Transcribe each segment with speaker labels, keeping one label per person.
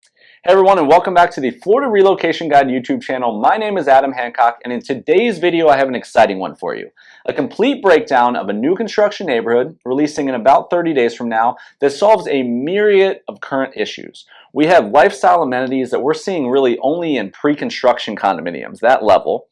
Speaker 1: Hey everyone, and welcome back to the Florida Relocation Guide YouTube channel. My name is Adam Hancock, and in today's video I have an exciting one for you. A complete breakdown of a new construction neighborhood releasing in about 30 days from now that solves a myriad of current issues. We have lifestyle amenities that we're seeing really only in pre-construction condominiums, that level.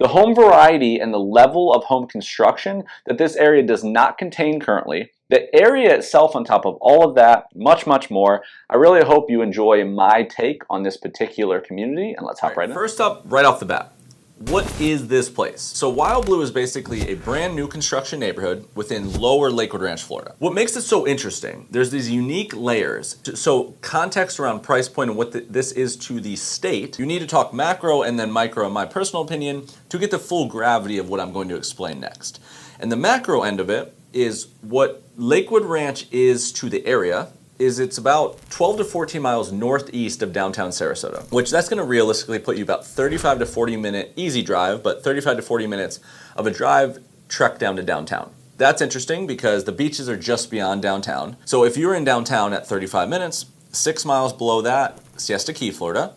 Speaker 1: The home variety and the level of home construction that this area does not contain currently. The area itself on top of all of that, much more. I really hope you enjoy my take on this particular community, and let's hop right in.
Speaker 2: First up, right off the bat, what is this place? So Wild Blue is basically a brand new construction neighborhood within lower Lakewood Ranch, Florida. What makes it so interesting, there's these unique layers. So context around price point and what this is to the state, you need to talk macro and then micro, in my personal opinion, to get the full gravity of what I'm going to explain next. And the macro end of it is what Lakewood Ranch is to the area. It's about 12 to 14 miles northeast of downtown Sarasota, which that's going to realistically put you about 35 to 40 minute easy drive, but 35 to 40 minutes of a drive trek down to downtown. That's interesting because the beaches are just beyond downtown. So if you're in downtown at 35 minutes, 6 miles below that, Siesta Key, Florida,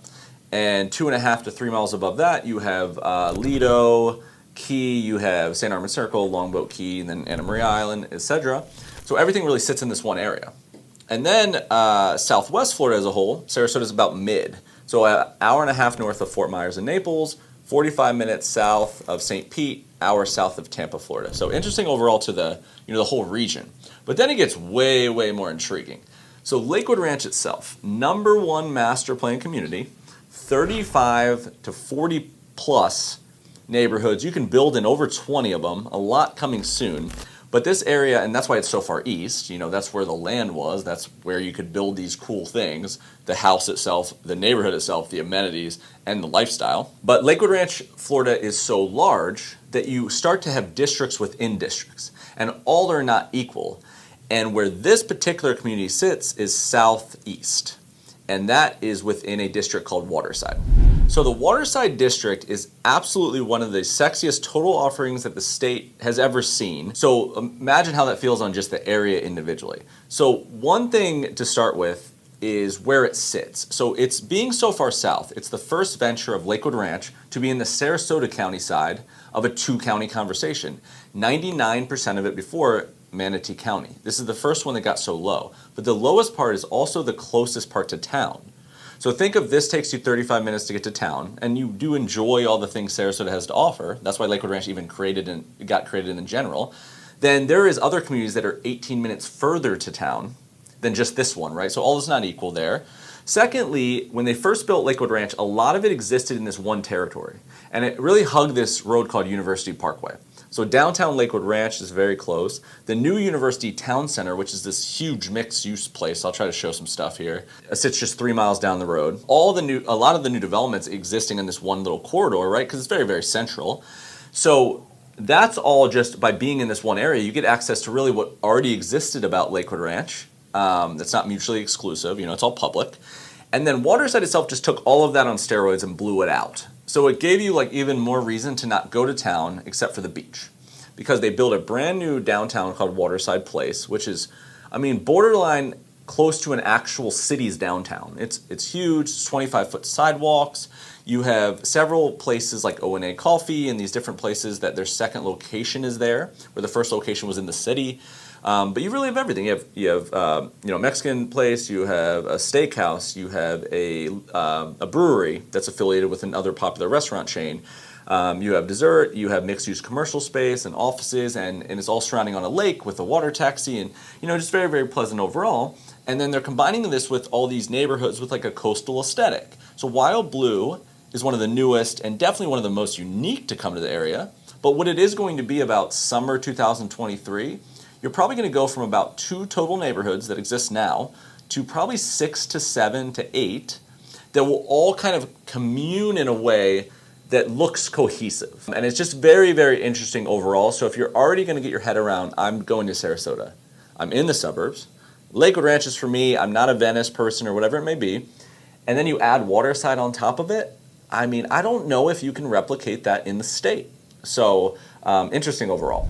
Speaker 2: and 2.5 to 3 miles above that, you have Lido, Key, you have St. Armand Circle, Longboat Key, and then Anna Maria Island, etc. So everything really sits in this one area. And then Southwest Florida as a whole, Sarasota is about mid. So an hour and a half north of Fort Myers and Naples, 45 minutes south of St. Pete, hour south of Tampa, Florida. So interesting overall to the whole region. But then it gets way more intriguing. So Lakewood Ranch itself, #1 master plan community, 35 to 40 plus neighborhoods. You can build in over 20 of them, a lot coming soon. But this area, and that's why it's so far east, that's where the land was, that's where you could build these cool things, the house itself, the neighborhood itself, the amenities, and the lifestyle. But Lakewood Ranch, Florida is so large that you start to have districts within districts, and all are not equal. And where this particular community sits is southeast, and that is within a district called Waterside. So the Waterside district is absolutely one of the sexiest total offerings that the state has ever seen. So imagine how that feels on just the area individually. So one thing to start with is where it sits. So it's being so far south, it's the first venture of Lakewood Ranch to be in the Sarasota County side of a 2-county conversation. 99% of it before Manatee County. This is the first one that got so low. But the lowest part is also the closest part to town. So think of this takes you 35 minutes to get to town, and you do enjoy all the things Sarasota has to offer. That's why Lakewood Ranch even got created in general. Then there is other communities that are 18 minutes further to town than just this one, right? So all is not equal there. Secondly, when they first built Lakewood Ranch, a lot of it existed in this one territory, and it really hugged this road called University Parkway. So downtown Lakewood Ranch is very close. The new University Town Center, which is this huge mixed-use place, I'll try to show some stuff here, sits just 3 miles down the road. A lot of the new developments existing in this one little corridor, right? Because it's very central. So that's all just by being in this one area. You get access to really what already existed about Lakewood Ranch. That's not mutually exclusive. It's all public. And then Waterside itself just took all of that on steroids and blew it out. So it gave you even more reason to not go to town except for the beach, because they built a brand new downtown called Waterside Place, which is, borderline close to an actual city's downtown. It's huge. It's 25-foot sidewalks. You have several places like O&A Coffee and these different places that their second location is there, where the first location was in the city. But you really have everything. You have Mexican place. You have a steakhouse. You have a brewery that's affiliated with another popular restaurant chain. You have dessert. You have mixed-use commercial space and offices, and it's all surrounding on a lake with a water taxi, and just very pleasant overall. And then they're combining this with all these neighborhoods with a coastal aesthetic. So Wild Blue is one of the newest and definitely one of the most unique to come to the area. But what it is going to be about summer 2023. You're probably going to go from about 2 total neighborhoods that exist now to probably 6 to 7 to 8 that will all kind of commune in a way that looks cohesive. And it's just very interesting overall. So if you're already going to get your head around, I'm going to Sarasota, I'm in the suburbs, Lakewood Ranch is for me, I'm not a Venice person or whatever it may be, and then you add Waterside on top of it, I don't know if you can replicate that in the state. So interesting overall.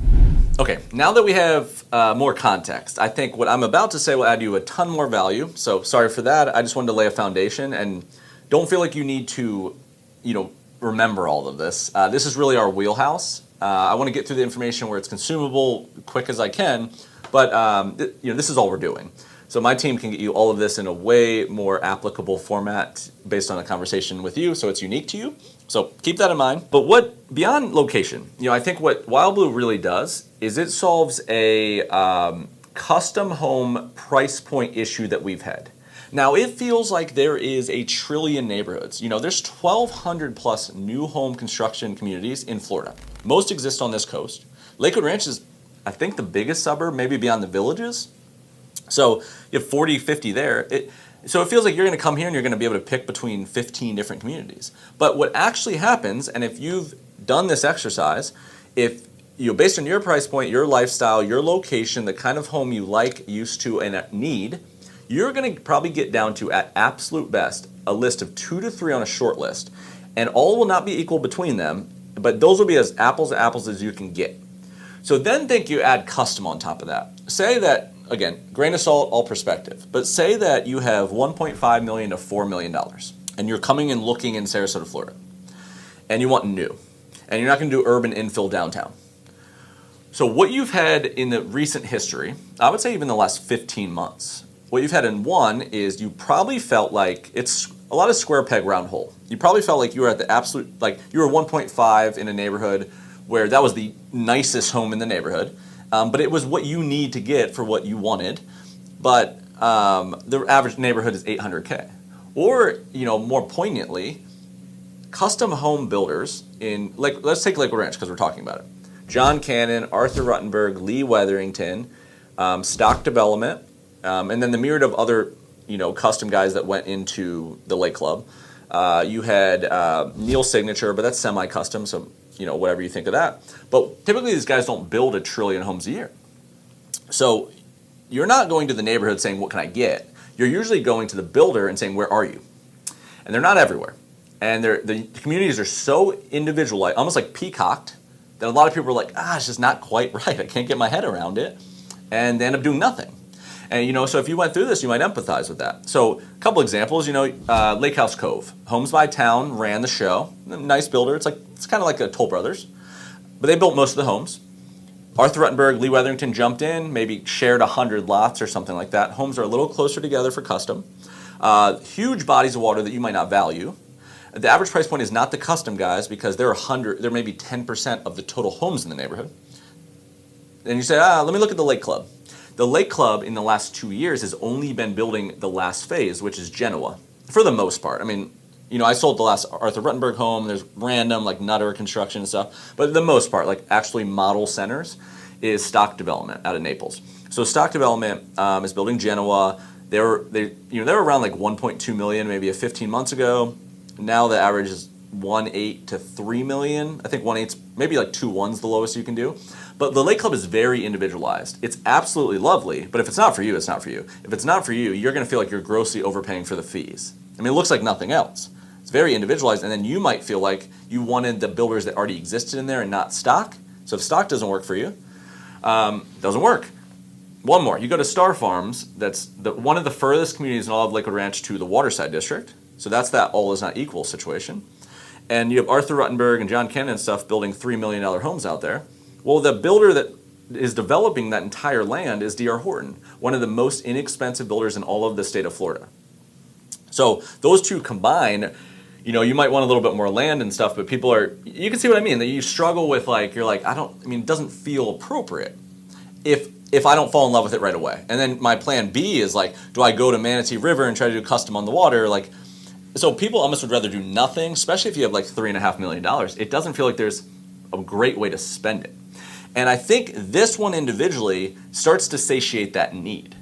Speaker 2: Okay, now that we have more context, I think what I'm about to say will add you a ton more value. So sorry for that. I just wanted to lay a foundation, and don't feel like you need to, remember all of this. This is really our wheelhouse. I want to get through the information where it's consumable quick as I can, but this is all we're doing. So my team can get you all of this in a way more applicable format based on a conversation with you, so it's unique to you. So keep that in mind. But what beyond location, I think what Wild Blue really does is it solves a custom home price point issue that we've had. Now it feels like there is a trillion neighborhoods. There's 1,200 plus new home construction communities in Florida. Most exist on this coast. Lakewood Ranch is, I think, the biggest suburb, maybe beyond the Villages. So you have 40, 50 there. So it feels like you're going to come here and you're going to be able to pick between 15 different communities. But what actually happens, and if you've done this exercise, if based on your price point, your lifestyle, your location, the kind of home you like, used to, and need, you're going to probably get down to, at absolute best, a list of 2 to 3 on a short list. And all will not be equal between them, but those will be as apples to apples as you can get. So then think you add custom on top of that. Say that, again, grain of salt, all perspective, but say that you have $1.5 million to $4 million, and you're coming and looking in Sarasota, Florida, and you want new, and you're not going to do urban infill downtown. So what you've had in the recent history, I would say even the last 15 months, what you've had in one is you probably felt like it's a lot of square peg round hole. You probably felt like you were at the absolute, like you were 1.5 in a neighborhood where that was the nicest home in the neighborhood. But it was what you need to get for what you wanted. But the average neighborhood is 800K. Or, more poignantly, custom home builders in, let's take Lakewood Ranch because we're talking about it. John Cannon, Arthur Ruttenberg, Lee Weatherington, Stock Development, and then the myriad of other, custom guys that went into the Lake Club. You had Neil Signature, but that's semi-custom, so whatever you think of that. But typically these guys don't build 1 trillion homes a year. So you're not going to the neighborhood saying, what can I get? You're usually going to the builder and saying, where are you? And they're not everywhere. And the communities are so individualized, almost like peacocked, that a lot of people are like, it's just not quite right. I can't get my head around it. And they end up doing nothing. And, so if you went through this, you might empathize with that. So a couple examples, Lake House Cove. Homes by Town ran the show. Nice builder. It's kind of like a Toll Brothers. But they built most of the homes. Arthur Ruttenberg, Lee Weatherington jumped in, maybe shared 100 lots or something like that. Homes are a little closer together for custom. Huge bodies of water that you might not value. The average price point is not the custom guys because they're maybe 10% of the total homes in the neighborhood. And you say, let me look at the Lake Club. The Lake Club in the last 2 years has only been building the last phase, which is Genoa, for the most part. I mean, I sold the last Arthur Ruttenberg home. There's random Nutter construction and stuff. But the most part, actually model centers, is Stock Development out of Naples. So Stock Development is building Genoa. They were around 1.2 million maybe 15 months ago. Now the average is 1.8 to 3 million. I think 1.8's maybe 2.1's the lowest you can do. But the Lake Club is very individualized. It's absolutely lovely, but if it's not for you, it's not for you. If it's not for you, you're going to feel like you're grossly overpaying for the fees. I mean, it looks like nothing else. It's very individualized, and then you might feel like you wanted the builders that already existed in there and not stock. So if stock doesn't work for you, doesn't work. One more. You go to Star Farms. That's one of the furthest communities in all of Lakewood Ranch to the Waterside district. So that's that all is not equal situation. And you have Arthur Ruttenberg and John Cannon and stuff building $3 million homes out there. Well, the builder that is developing that entire land is D.R. Horton, one of the most inexpensive builders in all of the state of Florida. So those two combine, you might want a little bit more land and stuff, but you can see what I mean, that you struggle with it doesn't feel appropriate if I don't fall in love with it right away. And then my plan B is do I go to Manatee River and try to do custom on the water? So people almost would rather do nothing, especially if you have $3.5 million. It doesn't feel like there's a great way to spend it. And I think this one individually starts to satiate that need.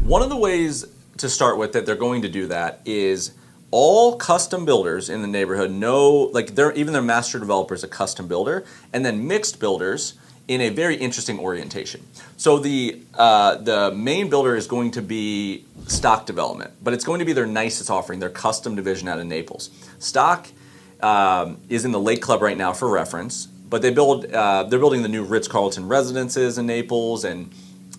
Speaker 2: One of the ways to start with that they're going to do that is all custom builders in the neighborhood know, even their master developer is a custom builder, and then mixed builders in a very interesting orientation. So the main builder is going to be Stock Development, but it's going to be their nicest offering, their custom division out of Naples. Stock is in the Lake Club right now for reference, But they're building the new Ritz-Carlton residences in Naples, and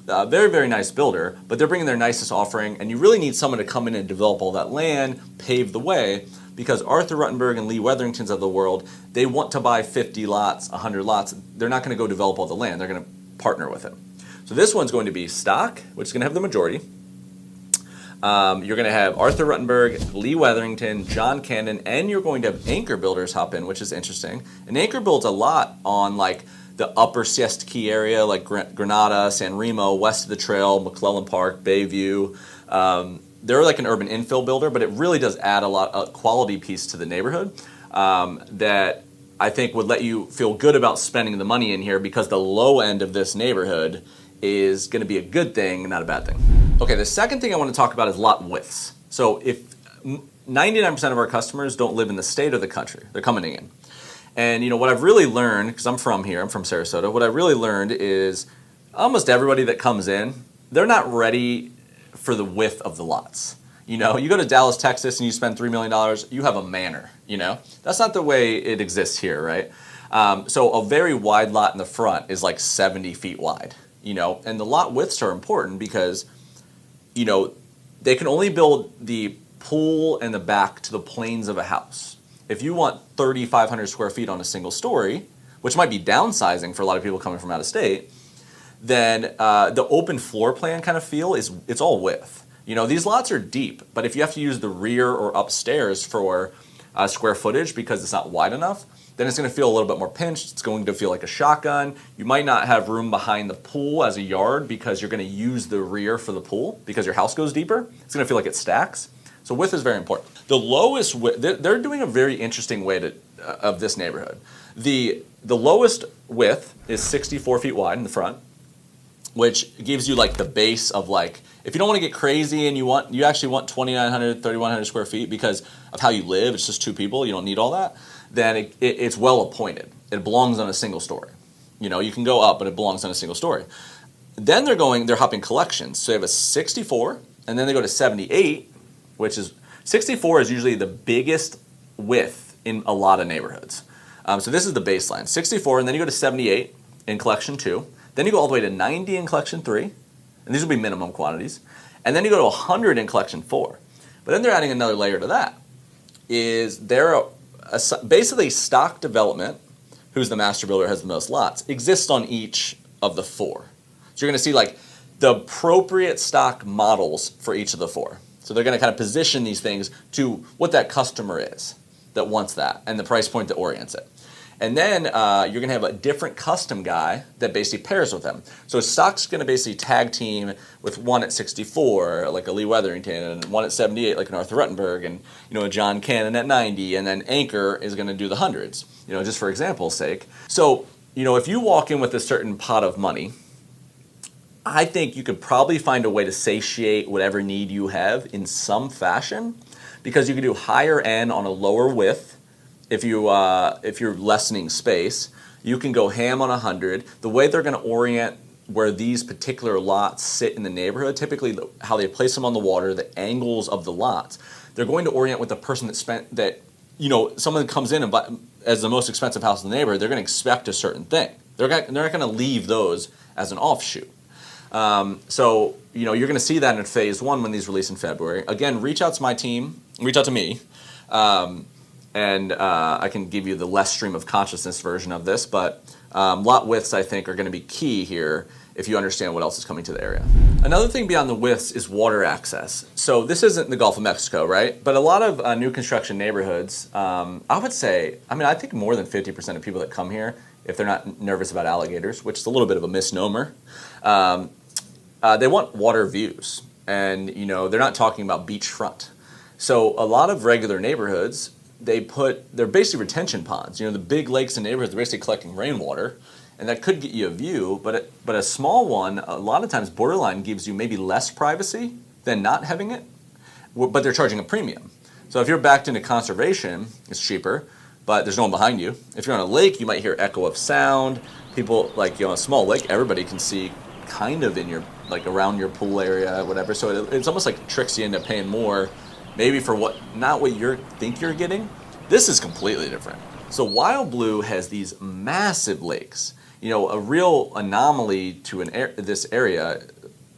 Speaker 2: very, very nice builder, but they're bringing their nicest offering, and you really need someone to come in and develop all that land, pave the way, because Arthur Ruttenberg and Lee Wetheringtons of the world, they want to buy 50 lots, 100 lots. They're not going to go develop all the land. They're going to partner with him. So this one's going to be stock, which is going to have the majority. You're going to have Arthur Ruttenberg, Lee Wetherington, John Cannon, and you're going to have anchor builders hop in, which is interesting. And anchor builds a lot on like the upper Siesta Key area, like Granada, San Remo, west of the trail, McClellan Park, Bayview. They're like an urban infill builder, but it really does add a quality piece to the neighborhood that I think would let you feel good about spending the money in here, because the low end of this neighborhood is going to be a good thing, not a bad thing. Okay, the second thing I want to talk about is lot widths. So if 99% of our customers don't live in the state or the country, they're coming in. And you know what I've really learned, because I'm from here, I'm from Sarasota, what I really learned is almost everybody that comes in, they're not ready for the width of the lots. You know, you go to Dallas, Texas, and you spend $3 million, you have a manor, you know? That's not the way it exists here, right? So a very wide lot in the front is like 70 feet wide, you know? And the lot widths are important because, you know, they can only build the pool and the back to the planes of a house. If you want 3,500 square feet on a single story, which might be downsizing for a lot of people coming from out of state, then the open floor plan kind of feel it's all width. You know, these lots are deep, but if you have to use the rear or upstairs for square footage because it's not wide enough, then it's going to feel a little bit more pinched. It's going to feel like a shotgun. You might not have room behind the pool as a yard because you're going to use the rear for the pool because your house goes deeper. It's going to feel like it stacks. So width is very important. The lowest width, they're doing a very interesting way of this neighborhood. The lowest width is 64 feet wide in the front, which gives you like the base of like, if you don't want to get crazy and you actually want 2,900, 3,100 square feet because of how you live, it's just two people, you don't need all that, then it's well appointed. It belongs on a single story. You know, you can go up, but it belongs on a single story. Then they're hopping collections. So they have a 64, and then they go to 78, which is, 64 is usually the biggest width in a lot of neighborhoods. So this is the baseline, 64, and then you go to 78 in collection 2. Then you go all the way to 90 in collection 3, and these will be minimum quantities. And then you go to 100 in collection 4. But then they're adding another layer to that, is they're basically stock development, who's the master builder, has the most lots, exists on each of the 4. So you're going to see like the appropriate stock models for each of the 4. So they're going to kind of position these things to what that customer is that wants that and the price point that orients it. And then you're going to have a different custom guy that basically pairs with them. So stock's going to basically tag team with one at 64, like a Lee Wetherington, and one at 78, like an Arthur Ruttenberg, and you know a John Cannon at 90, and then Anchor is going to do the hundreds. You know, just for example's sake. So you know, if you walk in with a certain pot of money, I think you could probably find a way to satiate whatever need you have in some fashion, because you can do higher end on a lower width. If you're lessening space, you can go ham on 100. The way they're going to orient where these particular lots sit in the neighborhood, typically how they place them on the water, the angles of the lots, they're going to orient with the person you know, someone comes in and as the most expensive house in the neighborhood, they're going to expect a certain thing. They're not going to leave those as an offshoot. So, you know, you're going to see that in phase 1 when these release in February. Again, reach out to my team, reach out to me, and I can give you the less stream of consciousness version of this, but lot widths, I think, are going to be key here if you understand what else is coming to the area. Another thing beyond the widths is water access. So this isn't the Gulf of Mexico, right? But a lot of new construction neighborhoods, I would say, I think more than 50% of people that come here, if they're not nervous about alligators, which is a little bit of a misnomer, they want water views. And, you know, they're not talking about beachfront. So a lot of regular neighborhoods, they're basically retention ponds. You know, the big lakes and neighborhoods are basically collecting rainwater, and that could get you a view, but a small one, a lot of times borderline gives you maybe less privacy than not having it, but they're charging a premium. So if you're backed into conservation, it's cheaper, but there's no one behind you. If you're on a lake, you might hear echo of sound. People, like, you know, a small lake, everybody can see kind of in your, like, around your pool area, whatever. So it's almost like tricks you into paying more, maybe for not what you think you're getting. This is completely different. So Wild Blue has these massive lakes. You know, a real anomaly to this area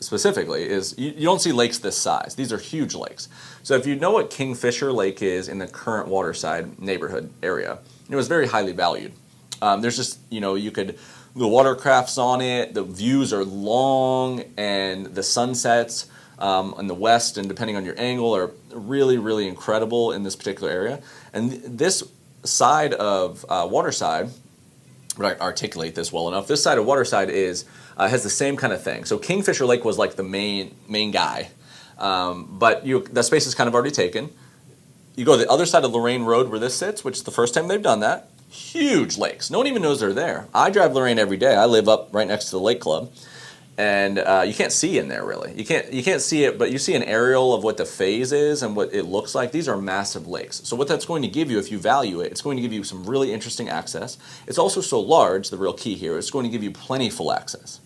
Speaker 2: specifically is you don't see lakes this size. These are huge lakes. So if you know what Kingfisher Lake is in the current Waterside neighborhood area, it was very highly valued. There's just, you know, the watercrafts on it, the views are long, and the sunsets in the west, and depending on your angle, are really, really incredible in this particular area. And this side of Waterside, but I articulate this well enough, this side of Waterside has the same kind of thing. So Kingfisher Lake was like the main guy, but that space is kind of already taken. You go to the other side of Lorraine Road where this sits, which is the first time they've done that. Huge lakes. No one even knows they're there. I drive Lorraine every day. I live up right next to the lake club, and you can't see in there really. You can't see it, but you see an aerial of what the phase is and what it looks like. These are massive lakes. So what that's going to give you, if you value it, it's going to give you some really interesting access. It's also so large. The real key here, it's going to give you plentiful access.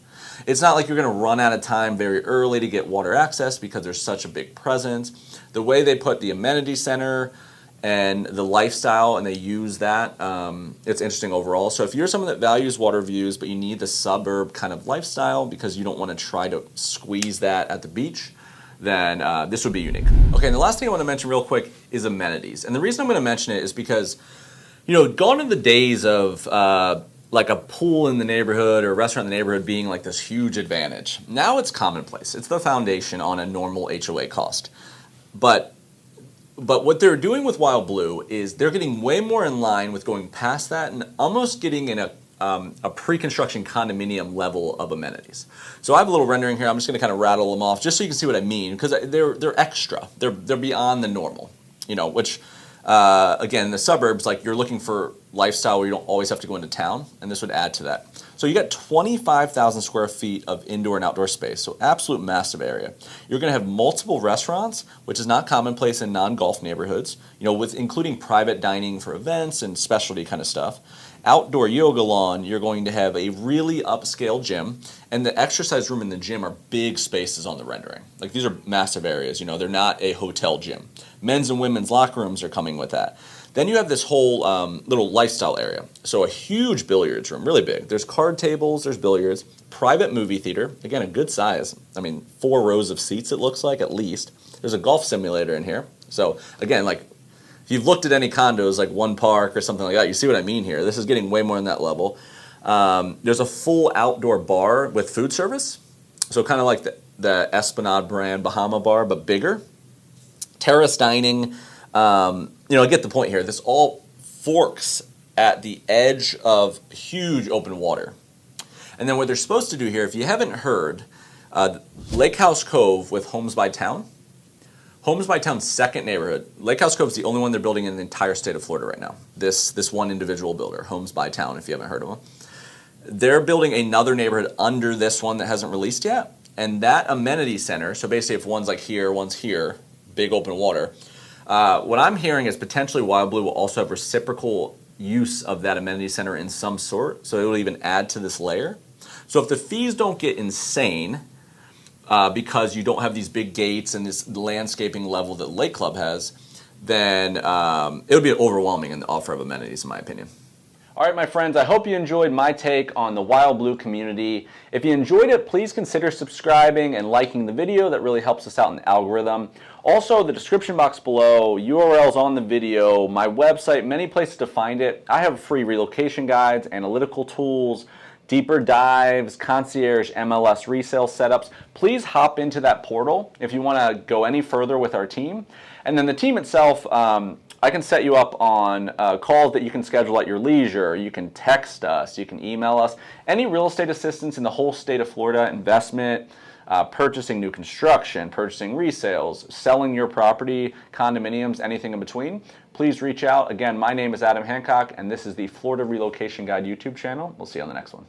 Speaker 2: It's not like you're going to run out of time very early to get water access because there's such a big presence. The way they put the amenity center and the lifestyle, and they use that, it's interesting overall. So if you're someone that values water views, but you need the suburb kind of lifestyle because you don't want to try to squeeze that at the beach, then this would be unique. Okay, and the last thing I want to mention real quick is amenities. And the reason I'm going to mention it is because, you know, gone are the days of like a pool in the neighborhood or a restaurant in the neighborhood being like this huge advantage. Now it's commonplace. It's the foundation on a normal HOA cost. But what they're doing with Wild Blue is they're getting way more in line with going past that and almost getting in a pre-construction condominium level of amenities. So I have a little rendering here. I'm just going to kind of rattle them off just so you can see what I mean, because they're extra. They're beyond the normal, you know, which again, in the suburbs, like you're looking for lifestyle where you don't always have to go into town, and this would add to that. So you got 25,000 square feet of indoor and outdoor space, so absolute massive area. You're going to have multiple restaurants, which is not commonplace in non-golf neighborhoods, you know, with including private dining for events and specialty kind of stuff. Outdoor yoga lawn, you're going to have a really upscale gym, and the exercise room and the gym are big spaces on the rendering. Like these are massive areas, you know, they're not a hotel gym. Men's and women's locker rooms are coming with that. Then you have this whole little lifestyle area. So a huge billiards room, really big. There's card tables, there's billiards, private movie theater, again, a good size. I mean, 4 rows of seats it looks like at least. There's a golf simulator in here. So again, like if you've looked at any condos like One Park or something like that, you see what I mean here. This is getting way more in that level. There's a full outdoor bar with food service. So kind of like the Esplanade brand Bahama bar, but bigger. Terrace dining. You know, I get the point here. This all forks at the edge of huge open water. And then what they're supposed to do here, if you haven't heard, Lake House Cove with Homes by Town. Homes by Town's second neighborhood. Lake House Cove is the only one they're building in the entire state of Florida right now. This one individual builder, Homes by Town, if you haven't heard of them. They're building another neighborhood under this one that hasn't released yet. And that amenity center, so basically if one's like here, one's here, big open water, what I'm hearing is potentially Wild Blue will also have reciprocal use of that amenity center in some sort, so it will even add to this layer. So if the fees don't get insane because you don't have these big gates and this landscaping level that Lake Club has, then it would be overwhelming in the offer of amenities, in my opinion.
Speaker 1: All right, my friends, I hope you enjoyed my take on the Wild Blue community. If you enjoyed it, please consider subscribing and liking the video. That really helps us out in the algorithm. Also, the description box below, URLs on the video, my website, many places to find it. I have free relocation guides, analytical tools, deeper dives, concierge MLS resale setups. Please hop into that portal if you want to go any further with our team. And then the team itself, I can set you up on calls that you can schedule at your leisure. You can text us, you can email us. Any real estate assistance in the whole state of Florida, investment, purchasing new construction, purchasing resales, selling your property, condominiums, anything in between, please reach out. Again, my name is Adam Hancock, and this is the Florida Relocation Guide YouTube channel. We'll see you on the next one.